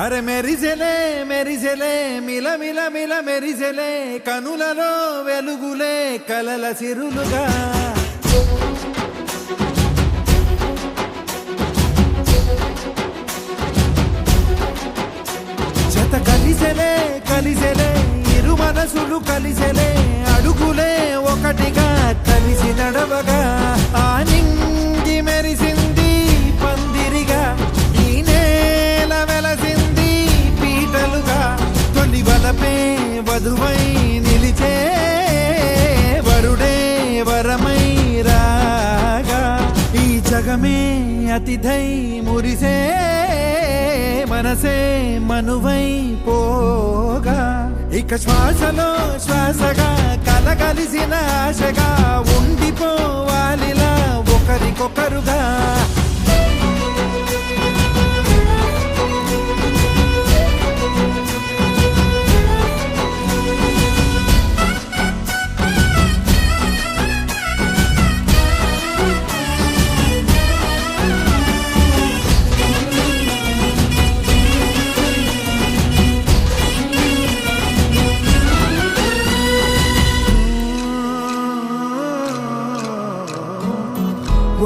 అరే మెరిసెలే మెరిసెలే మిల మిల మిల మెరిసెలే కనులలో వెలుగులే కలల సిరులుగా జత కలిసెలే కలిసెలే ఇరు మనసులు కలిసెలే అడుగులే ఒకటిగా కలిసి నడవగా ఆ నింగి మెరిసింది పందిరిగా ఈ నేల వెలసింది పీటలుగా తొలి వలపే వధువై నిలిచే వరుడే వరమై రాగా ఈ జగమే అతిథై మురిసే మనసే మనువై పోగా ఇక శ్వాసలో శ్వాసగా కలగలిసిన ఆశగా ఉండిపోవాలిలా ఒకరికొకరుగా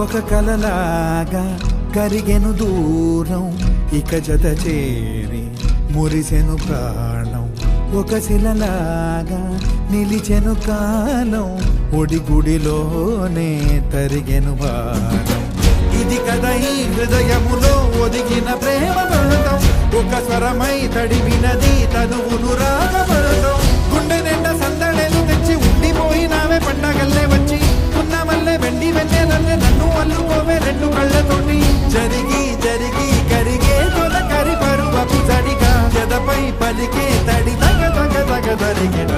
ఒక కలలాగా కరిగెను దూరం ఇక జత చేరి మురిసెను ప్రాణం ఒక శిలలాగా నిలిచెను కాలం ఒడిగుడిలోనే తరిగెను వారం ఇది కదా ఈ హృదయములో ఒదిగిన ప్రేమ బంధం ఒక స్వరమై తడివినది తనువును రాగబంధం గుండె నిండా సందడేలు తెచ్చి ఉండిపోయినావే పండగల్లే వచ్చి ఉన్న మల్లె వెండి వెన్నెలల్లే నన్ను అల్లుకోవే రెండు కళ్ళతోటి జరిగి జరిగి కరిగే తొల కరి పరువపు జడిగా జదపై పలికే తడి తగ తగ తగ తరిగిన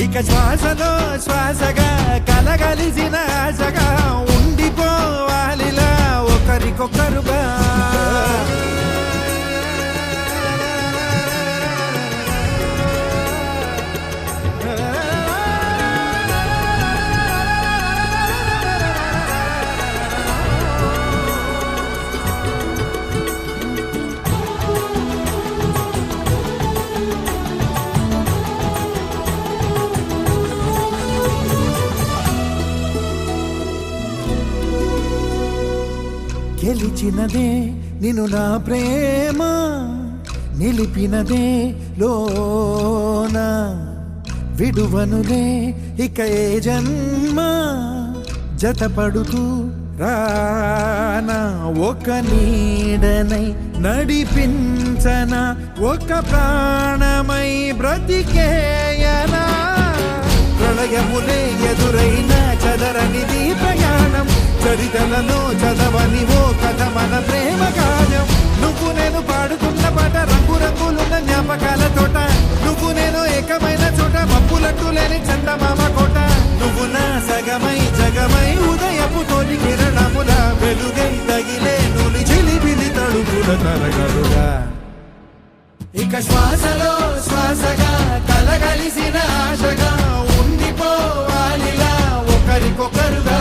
ఇక శ్వాసలో శ్వాసగా కలగలిసిన ఆశగా ఉండిపోవాలిలా ఒకరికొకరుగా గెలిచినదే నిన్ను నా ప్రేమ నిలిపినదే లోన విడువనులే ఇక ఏ జన్మ జతపడుతూ రానా ఒక నీడనై నడిపించన ఒక ప్రాణమై బ్రతికేయనా ప్రళయములే ఎదురైన చదరనిది ప్రయాణం చరితలలో చదవని ఓ కథ మన ప్రేమ గానం నువ్వు నేను పాడుతున్న పాట రంగు రంగులున్న జ్ఞాపకాల తోట నువ్వు నేను ఏకమైన చోట మబ్బులంటూ లేని చందమామ కోట నువ్వు నా సగమై జగమై ఉదయపు తోటి కిరణముల వెలుగై తగిలే నులి చిలిబిలి తడుపుల తరగలుగా ఇక శ్వాసలో శ్వాసగా కలగలిసిన ఆశగా ఉండిపోవాలిలా ఒకరికొకరుగా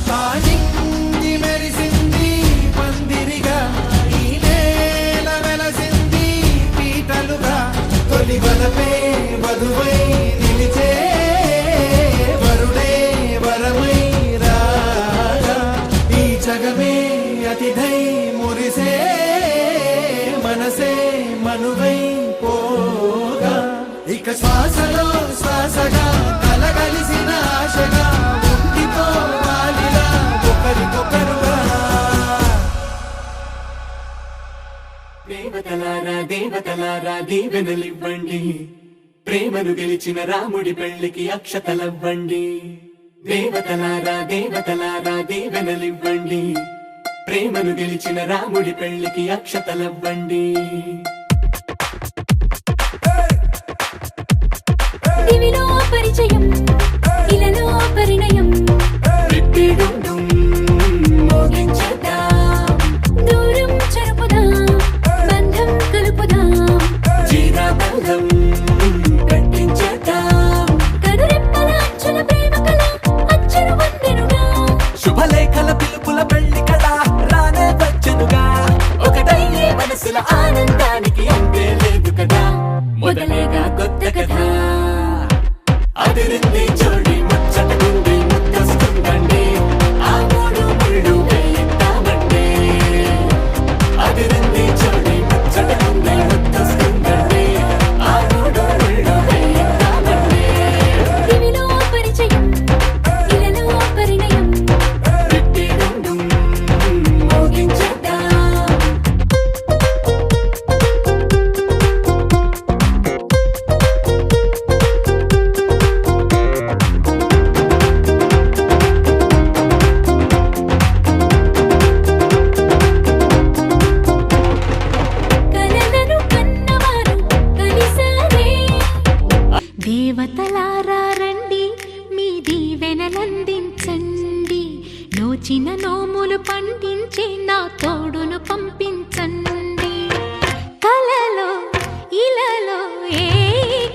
తానింగి మెరిసింది పందిరిగా ఈ నేల వెలసింది పీటలుగా తొలి వలపే వధువై నిలిచే వరుడే వరమై రాగా ఈ జగమే అతిథై మురిసే మనసే మనువై పోగా ఇక శ్వాసలో శ్వాసగా కలగలిసిన ఆశగా ఉండిపోవాలిలా ఒకరికొకరుగా దేవతలారా దేవతలారా దీవెనలివ్వండి ప్రేమను గెలిచిన రాముడి పెళ్లికి అక్షతలవ్వండి దేవతలారా దేవతలారా దీవెనలివ్వండి ప్రేమను గెలిచిన రాముడి పెళ్లికి అక్షతలవ్వండి దివిలో పరిచయం ఇలలో పరిణయం మోగించేద్దాం దూరం చెరుపుదాం బంధం కలుపుదాం జీరాబంధం కట్టించేద్దాం కనురెప్పల అచ్చుల ప్రేమ కళ అచ్చరు వందెనుగా శుభలేఖల పిలుపుల పెళ్లి కళ రానే వచ్చెనుగా ఒకటయ్యే మనసుల నోచిన నోములు పండించే నా తోడును పంపించండి. కలలో ఇలలో ఏ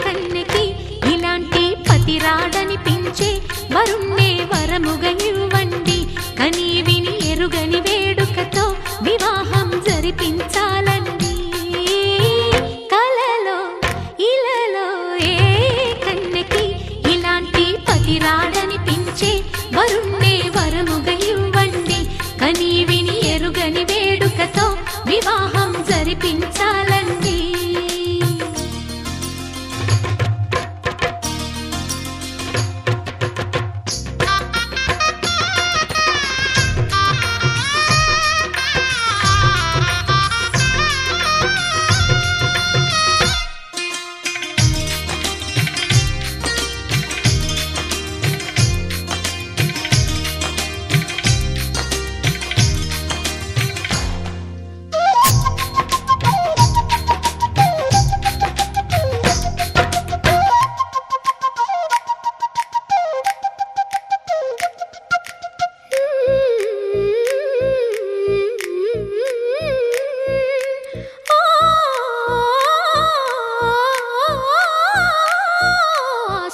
కన్నెకి ఇలాంటి పతి రాడనిపించే వరుణ్ణే వరముగా ఇవ్వండి. కని విని ఎరుగని వేడుకతో వివాహం జరిపించాలండి. కలలో ఇలలో ఏ కన్నెకి ఇలాంటి పతి రాడనిపించే వరుణ్ణే వరముగా ఇవ్వండి. కని విని ఎరుగని వేడుకతో వివాహం జరిపించాలండి.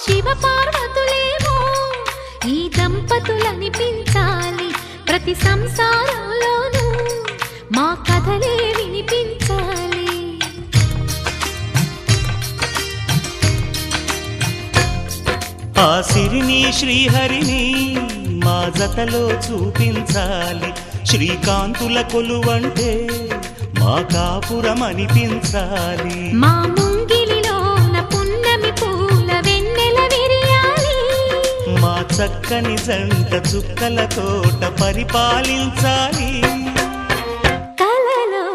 శివ పార్వతులేమో ఈ దంపతులనిపించాలి. ప్రతి సంసారంలోనూ మా కథలే వినిపించాలి. ఆ సిరిని శ్రీహరిని మా జతలో చూపించాలి. శ్రీకాంతుల కొలువంటే మా కాపురం అనిపించాలి. మా ముంగిలిలోన పున్నమి పూల వెన్నెల విరియాలి. మా చక్కని జంట చుక్కల తోట పరిపాలించాలి. కలలో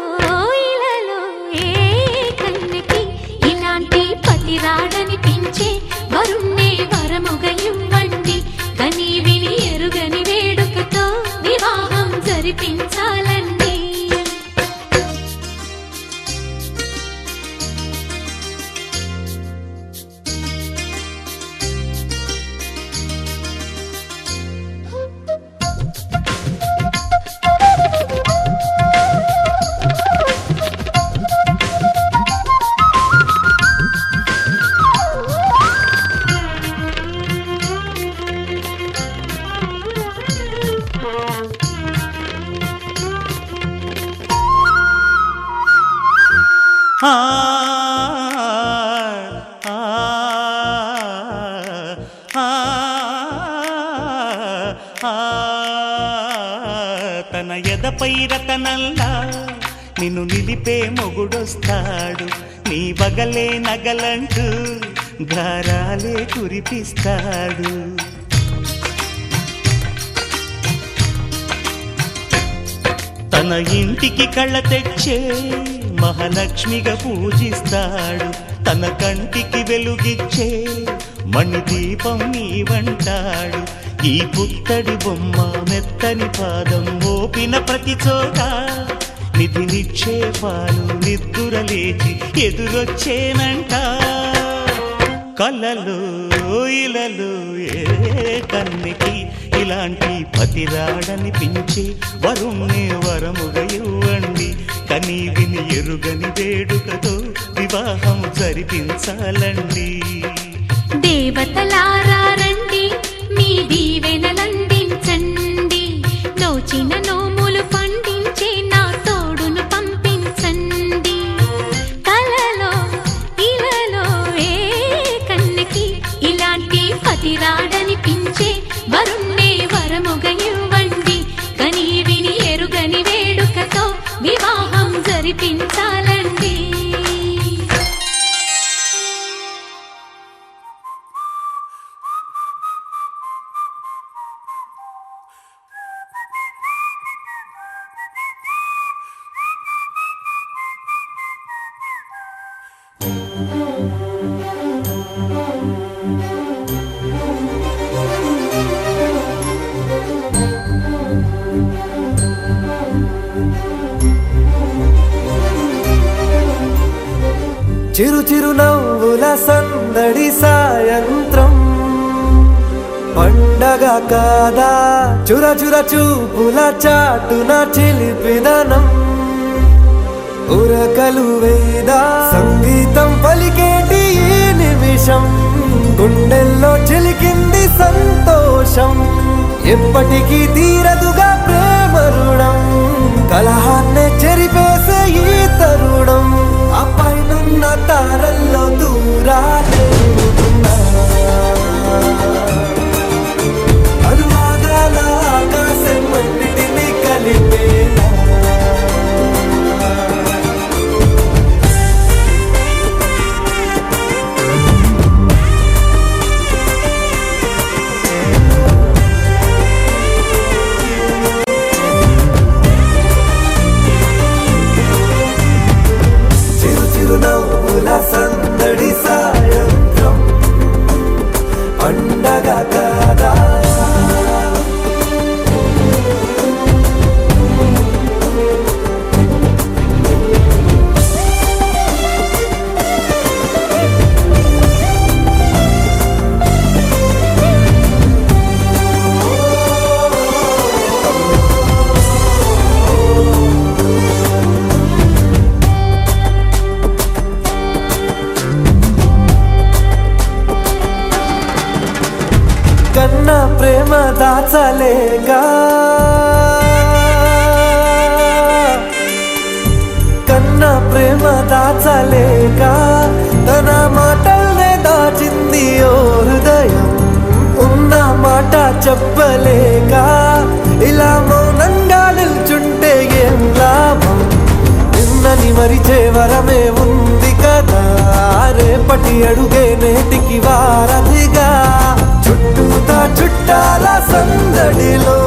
ఇలలో ఏ కన్నెకి ఇలాంటి పతి రాడనిపించే వరుణ్ణే వరముగా ఇవ్వండి. కని విని ఎరుగని వేడుకతో వివాహం జరిపించాలండి. ఆ ఆ ఆ తన ఎదపై రతనల్లా నిన్ను నిలిపే మొగుడొస్తాడు. నీ బగలే నగలంటూ గారాలే కురిపిస్తాడు. తన ఇంటికి కళ్ళ తెచ్చే మహాలక్ష్మిగా పూజిస్తాడు. తన కంటికి వెలుగిచ్చే మణిదీపం నీవంటాడు. ఈ పుత్తడి బొమ్మ మెత్తని పాదం మోపిన ప్రతి చోట నిధి నిక్షేపాలు నిద్దురలేచి ఎదురొచ్చేనంట. కలలో ఇలలో ఏ కన్నెకి ఇలాంటి పతి రాడనిపించి వరుణ్ణే వరముగా ఇవ్వండి. కని విని ఎరుగని వేడుకతో వివాహం జరిపించాలండి. దేవతలారా రండి, మీ దీవెనలందించండి. నోచిన నోములు పండించే నా తోడును పంపించండి. కలలో ఇలలో ఏ కన్నెకి ఇలాంటి పతి రాడనిపించే వరుణ్ణే వరముగా ఇవ్వండి. కని విని ఎరుగని వేడుకతో వివాహం జరిపించాలండి. చిరు చిరు నవ్వుల సందడి సాయంత్రం పండగ కాదా చుర చుర చూపుల చాటున చిలిపిదనం ఉరకలు వేదా సంగీతం పలికేటి ఈ నిమిషం గుండెల్లో చిలికింది సంతోషం ఎప్పటికీ తీరదుగా ప్రేమ రుణం కలహాన్నే చెరిపేసే ఈ తరుణం ఆ పైనున్న తారల్లో దూరాలే ఉన్నా. అనురాగాల ఆకాశం అన్నిటినీ కలిపేనా చిరునవ్వుల సందడి సాయంత్రం పండగ కాదా కన్నా ప్రేమ దాచలేగా కన్నా ప్రేమ దాచలేగా తన మాటల్నే దాచింది ఓ హృదయం ఉన్న మాట చెప్పలేక ఇలా మౌనంగా నిల్చుంటే ఏం లాభం నిన్నని మరిచే వరమే ఉంది కదా రేపటి అడుగే నేటికి వారధిగా చుట్టూతా చుట్టాల సందడిలో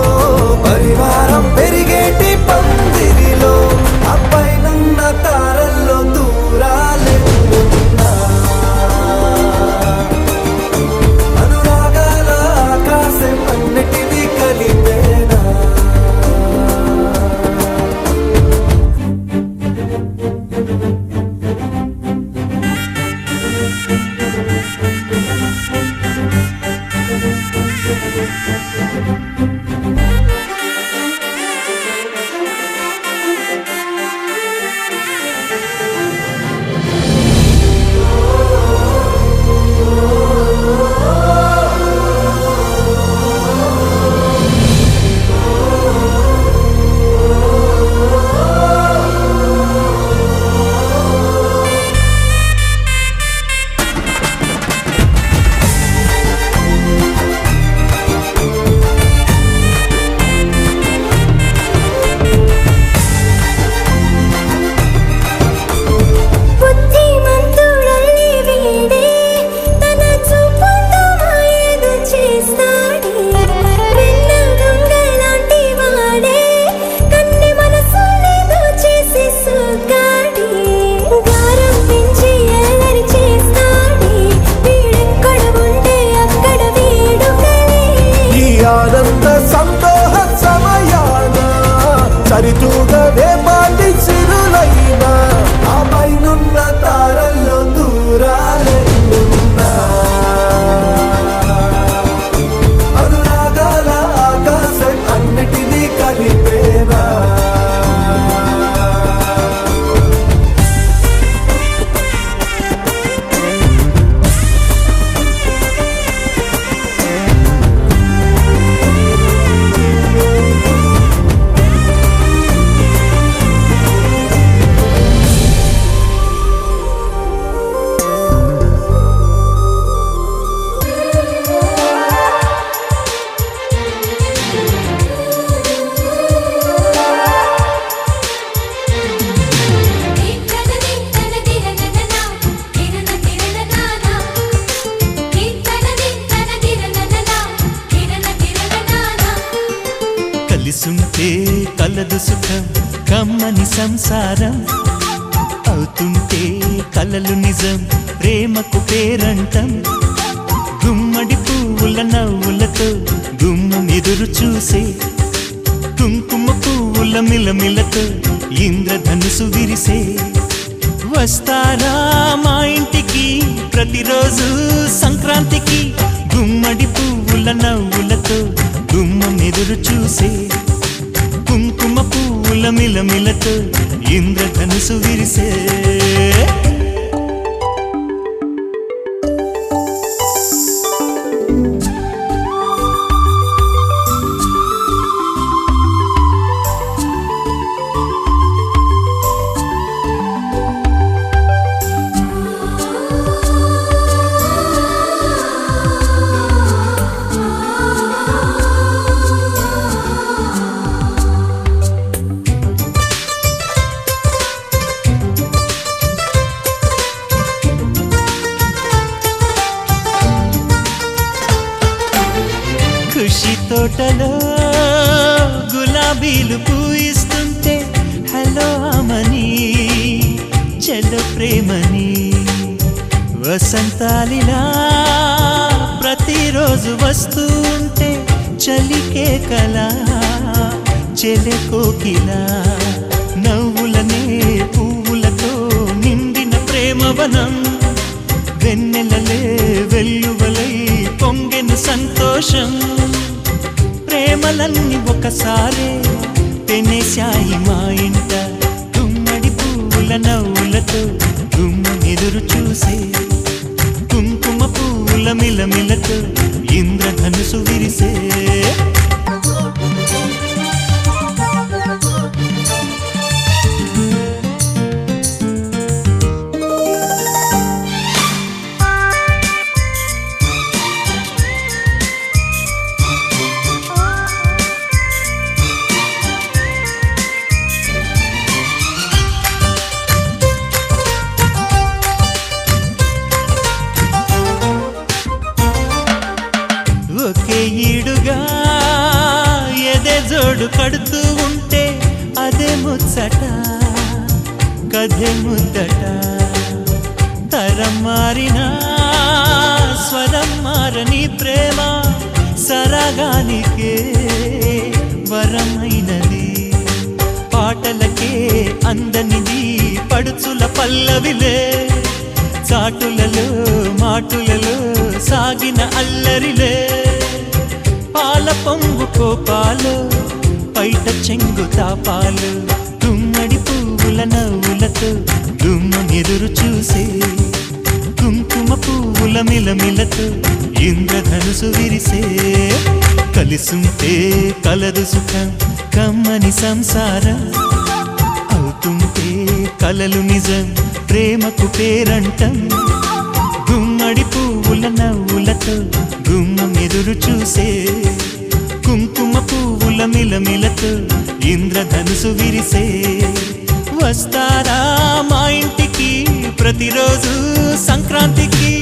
పరివారం పెరిగేటి పందిరిలో అబ్బాయినున్న తారల్లో దూరాలే ఉన్నా. అనురాగాల ఆకాశం అన్నిటినీ కలిపేనా బుద్ధిమంతుడల్లి వీడే తన చూపుతో మాయేదో చేస్తాడే వెన్న దొంగలాంటి వాడే కన్ని మనసులేదో చేసి సోగాడే గారం పెంచి అల్లరి చేస్తాడే వీడెక్కడ ఉంటే అక్కడ వీడుకలే ఈ ఆనంద సంతోష సమయాన సరితూగవే మాటి చిరులైనా ఆ పైనున్న తారల్లో దూరాలే ఉన్నా. అనురాగాల ఆకాశం అన్నిటినీ కలిపేనా కలిసుంటే కలదు సుఖం కమ్మని సంసారం అవుతుంటే కలలు నిజం ప్రేమకు పేరంటం గుమ్మడి పువ్వుల నవ్వులతో గుమ్మం ఎదురు చూసే కుంకుమ పువ్వుల మిలమిలతో ఇంద్రధనుసు విరిసే వస్తారా మా ఇంటికి ప్రతిరోజు సంక్రాంతికి గుమ్మడి పువ్వుల నవ్వులతో గుమ్మం ఎదురు చూసే కుంకుమ పువ్వుల మిలమిలతో ఇంద్రధనుసు విరిసే ఖుషి తోటలో గులాబీలు పూయిస్తుంటే హలో అమని చెల్లో ప్రేమని వసంతాలిలా ప్రతిరోజు వస్తూ ఉంటే చలికే కలా చెలె కోకిలా నవ్వులనే పువ్వులతో నిండిన ప్రేమవనం వెన్నెలలే వెల్లువలై పొంగెను సంతోషం ప్రేమలన్నీ ఒకసారే పెనేశాయి మా ఇంట గుమ్మడి పువ్వుల నవ్వులతో గుమ్మం ఎదురు చూసే కుంకుమ పువ్వుల మిలమిలతో ఇంద్రధనుసు విరిసే ఒకే ఈడుగా ఎదే జోడు కడుతూ ఉంటే అదే ముచ్చట కథే ముద్దట తరం మారినా స్వరం మారని ప్రేమ సరగానికే వరమైనది పాటలకే అందనిది పడుచుల పల్లవిలే చాటులలో మాటులలో సాగిన అల్లరిలే పాల పొంగు కోపాలు పైట చెంగు తాపాలు గుమ్మడి పువ్వుల నవ్వులతో గుమ్మం ఎదురు చూసే కుంకుమ పువ్వుల మిలమిలతో ఇంద్రధనుసు విరిసే కలిసుంటే కలదు సుఖం కమ్మని సంసారం అవుతుంటే కలలు నిజం ప్రేమకు పేరంటం గుమ్మడి పువ్వుల నవ్వులతో గుమ్మం ఎదురు చూసే కుంకుమ పువ్వుల మిలమిలతో ఇంద్రధనుసు విరిసే వస్తారా మా ఇంటికి ప్రతిరోజు సంక్రాంతికి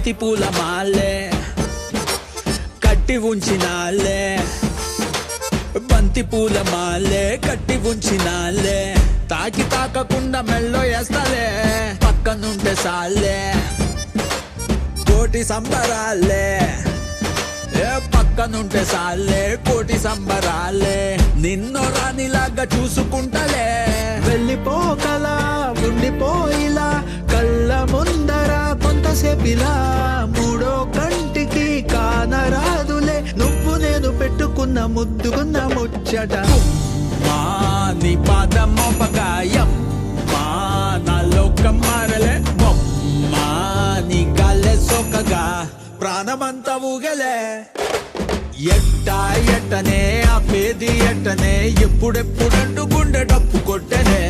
బంతి పూల మాలే కట్టి ఉంచినాలే, బంతి పూల మాలే కట్టి ఉంచినాలే, తాకకుండా మెల్లో వేస్తాలే, పక్కనుంటే సాలే కోటి సంబరాలే, పక్కనుంటే సాలే కోటి సంబరాలే, నిన్నో రానిలాగా చూసుకుంటలే, వెళ్ళిపోకలా ఉండిపోయిలా కళ్ళ ముందర కొంతసేపిలా, మూడో కంటికి కానరాదులే నువ్వు నేను పెట్టుకున్న ముద్దుకున్న ముచ్చట. మా నీ పాదమోపగాయం మా నా లోకం మారలే, మా నీ గాలే సోకగా ప్రాణమంతా ఊగలే, ఎట్టనే ఆపేది ఎట్టనే, ఎప్పుడెప్పుడంటూ గుండె డప్పు కొట్టనే,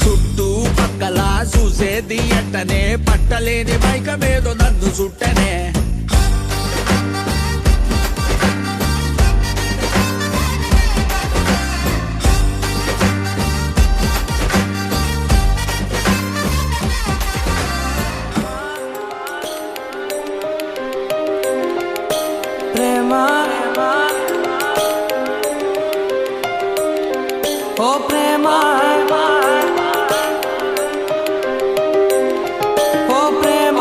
చుట్టూ పక్కల చూసేది ఎట్టనే, పట్టలేని మైకమేదో నన్ను చుట్టనే. ఓ ప్రేమ ఓ ప్రేమ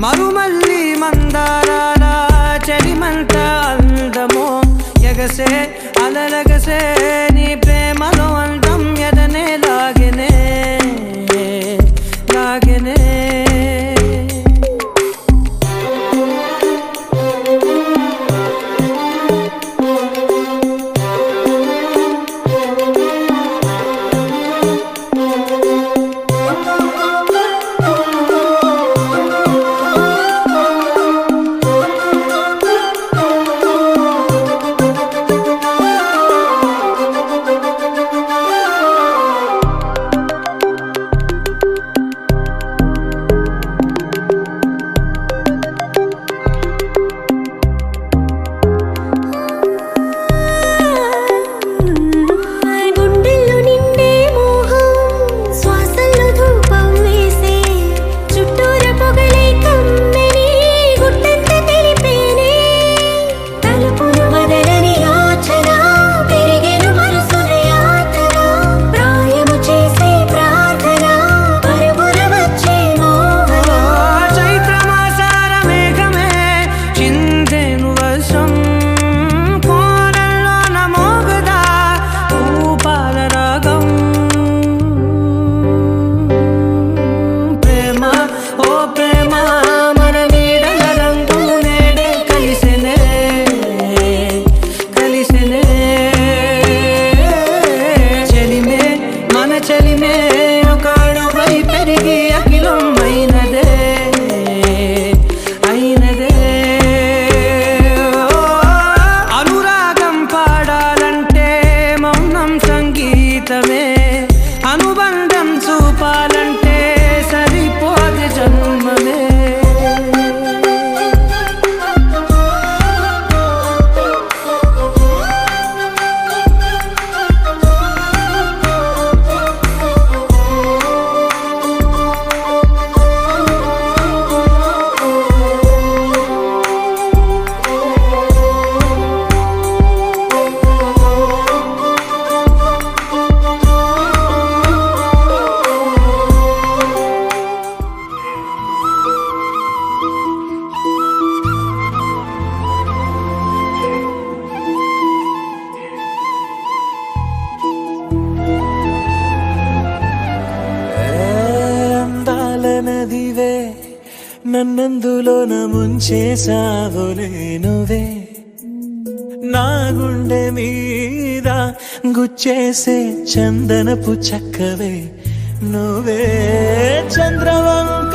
మరుమల్లి మందారాల చెలిమంత అందమో, ఎగసే అలలగసే నీ ప్రేమలో అందం ఎదనే లాగెనే లాగెనే. నన్నందులోన ముంచేసావులే నువ్వే నా గుండె మీద గుచ్చేసే చందనపు చక్కవే నువ్వే చంద్రవంక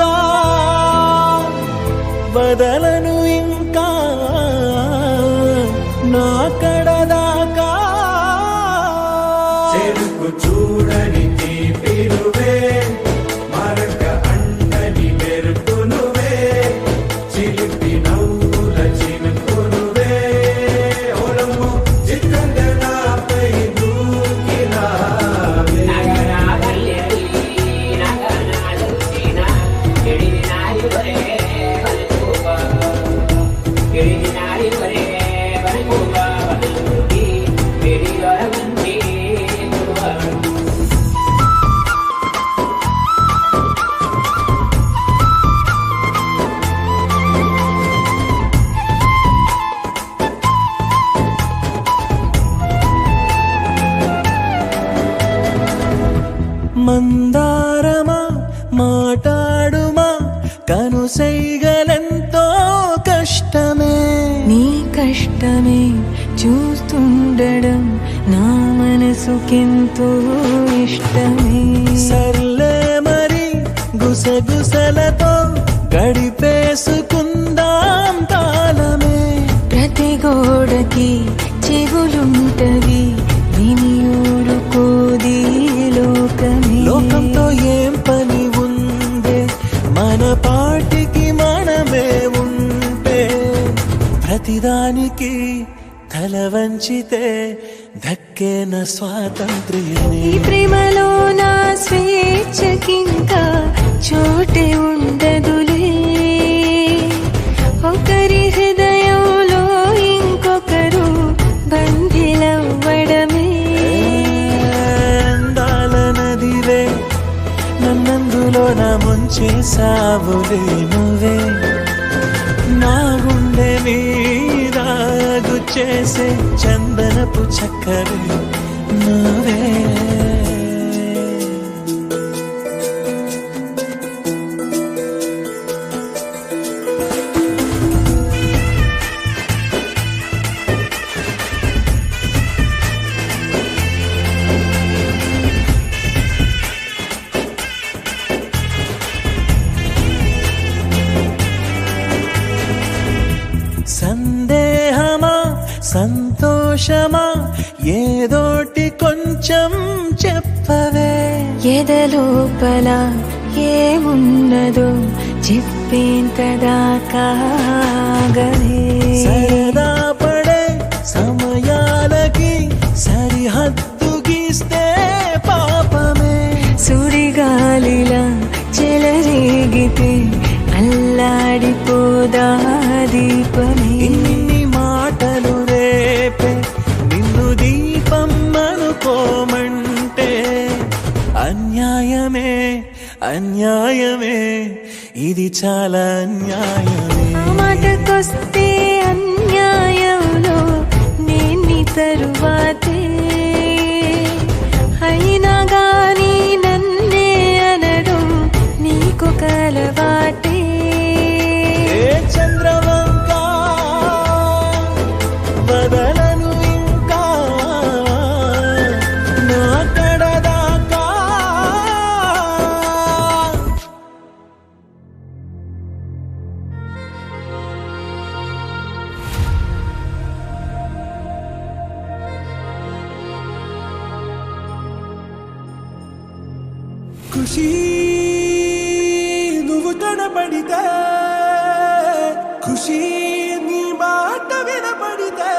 బదలను ఇంకా నా కడదాకా చెరుకు చూడని తీపిరువే మరక అండని మెరుపునువే చిలిపి నవ్వుల చినుకునువే ఓలము చిత్రంగా నాపై దూకినావే మందారమా మాటాడుమా కనుసైగలెంతో కష్టమే నీ కష్టమే చూస్తుండడం నా మనసుకెంతో ఇష్టమే సర్లే మరి గుసగుసలతో గడిపేసుకుందాం కాలమే ప్రతి గోడకి చెవులుంటవి విని ఊరుకోది లోకమే లోకంతో ఏం పని ఉందే మన పాటికి మనమే ఉంటే ప్రతిదానికి తల వంచితే దక్కేన స్వాతంత్ర్యమే ఈ ప్రేమలో నా స్వేచ్ఛకింకా చోటే ఉండదులే ఒకరి హృదయంలో ఇంకొకరు బంధిలవ్వడమే అందాల నదివే నన్నందులో నా ముంచేసావులే నువ్వే నా గుండె మీద గుచ్చేసే చందనపు చక్కవే నువ్వే సందేహమా సంతోషమా ఏదోటి కొంచెం చెప్పవే ఎదలోపల ఏమున్నదో చెప్పేంతదాకాగలే సరదా పడే సమయాలకి సరిహద్దు గీస్తే పాపమే సుడిగాలిలా చెలరేగితే అల్లాడిపోదా దీపమే ఇన్ని మాటలు రేపే నిన్ను దీపం అనుకోమంటే అన్యాయమే అన్యాయమే ఇది చాలా అన్యాయమే మాటకొస్తే అన్యాయంలో నేను తరువాతే అయినా గాని నన్నే అనడం నీకు కలవాటే ఏ చంద్రవంక బదలను ఇంకా నా కడదాకా ఖుషి నువ్వు కనపడితే ఖుషి నీ మాట వినపడితే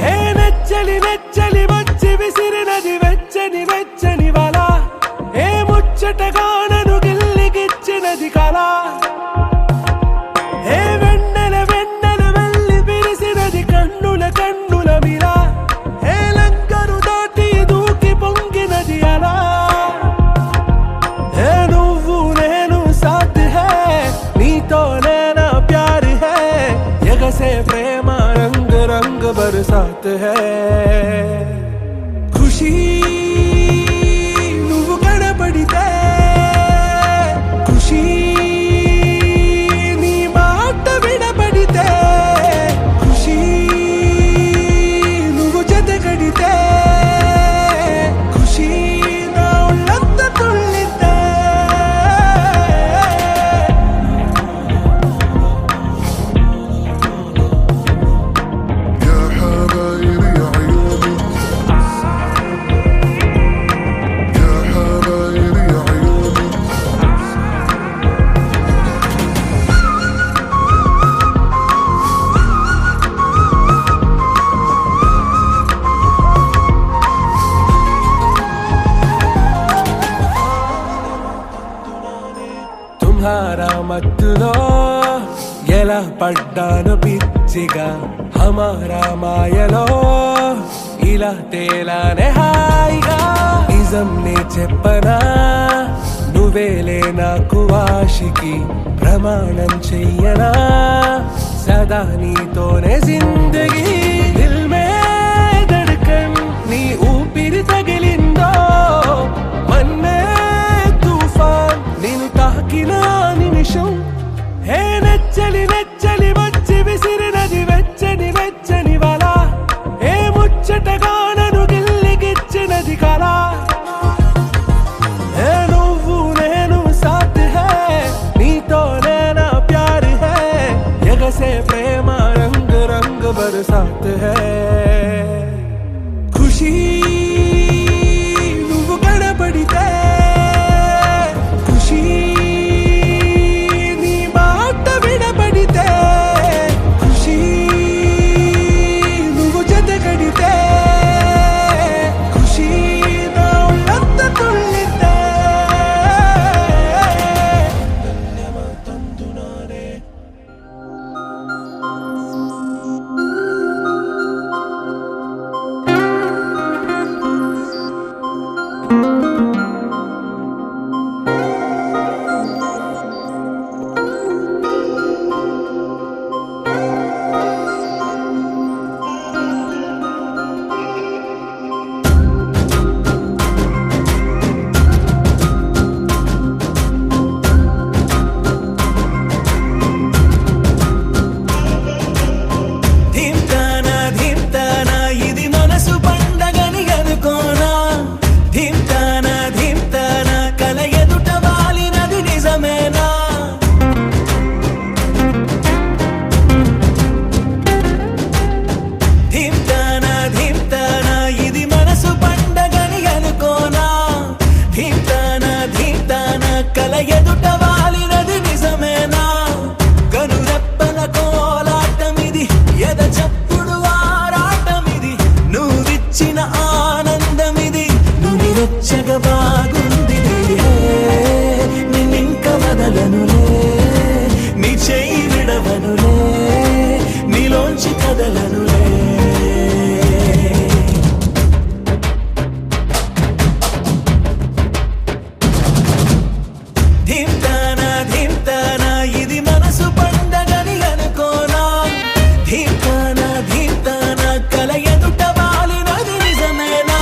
హే వెచ్చని వెచ్చని వచ్చి విసిరినది వెచ్చని వెచ్చని है ఖుషి నువ్వు కనబడితే ఖుషి నీ మాట వినబడితే ఖుషి నువ్వు జతగడితే ఖుషి నా ఒళ్ళంత తుళ్ళితే తుమ్హారా మత్తులో ఎలా పడ్డాను పిచ్చిగా హమారా మాయలో ఇలా తేలానే హాయిగా నిజం నే చెప్పనా నువ్వేలే నాకు ఆశికి ప్రమాణం చెయ్యనా సదా నీతోనే జిందగీ దిల్ మే ధడ్కన్ నీ ఊపిరి తగిలిందో మన్నే తుఫాన్ నేను తాకిన నిమిషం హే నెచ్చలి నెచ్చలి వచ్చి విసిరినది వెచ్చని వెచ్చని వల ఏ ముచ్చటగా నన్ను గిల్లిగిచ్చినది కళ ఏ నువ్వు నేను సాథ్ హై నీతోనే నా ప్యార్ హై ఎగసే ప్రేమ రంగ్ రంగ్ బరసాత్ హై ఖుషి నువ్వు కనబడితే ఖుషి నీ మాట వినబడితే ఖుషి నువ్వు జతగడితే ఖుషి నా ఒళ్ళంత తుళ్ళితే ధీమ్తానా ధీమ్తానా ఇది మనసు పండగని అనుకోనా ధీమ్తానా ధీమ్తానా కల ఎదుట వాలినది నిజమేనా ధీమ్తానా ధీమ్తానా ఇది మనసు పండగని అనుకోనా ధీమ్తానా ధీమ్తానా కల ఎదుట వాలినది నిజమేనా కనురెప్పల కోలాటమిది ఎద చప్పుడు ఆరాటమిది నువ్విచ్చిన ఆనందమిది నువ్వు వెచ్చగా బాగుంది నిన్నింక వదలనులే నీ చెయ్యి విడవనులే నీలోంచి కదలనులే ధీమ్తానా ధీమ్తానా ఇది మనసు పండగని అనుకోనా ధీమ్తానా ధీమ్తానా కల ఎదుట వాలినది నిజమేనా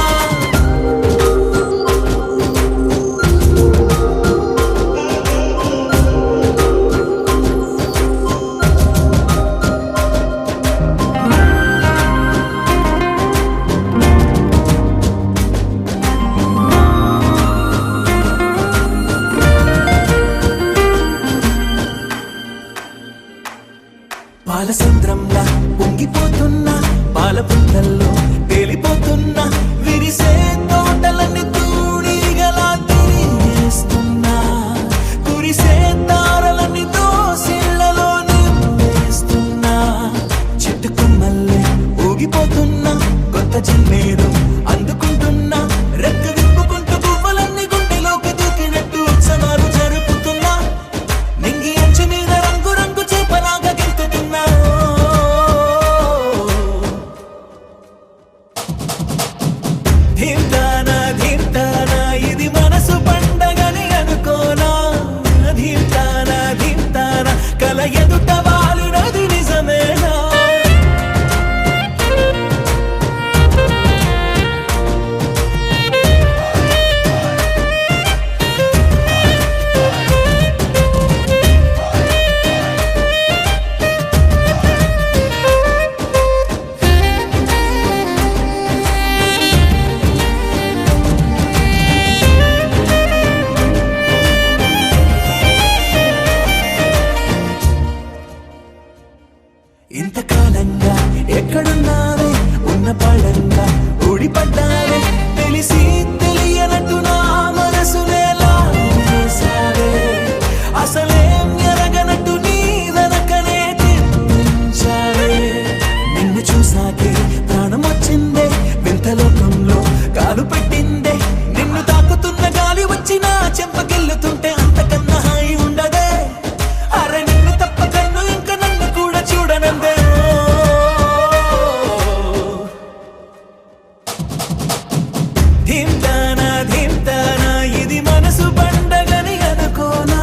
ఇది మనసు పండగని అనుకోనా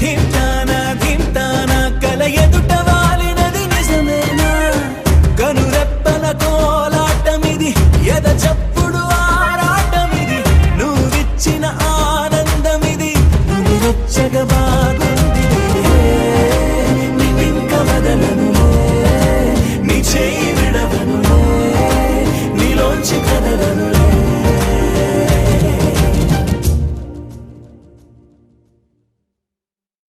ధింటానా ధింటానా కల ఎదుట వాలినది నిజమేనా కనురెప్పల కోలాటమిది ఎద చప్పుడు ఆరాటమిది నువ్విచ్చిన ఆనందమిది నువ్వు వెచ్చగా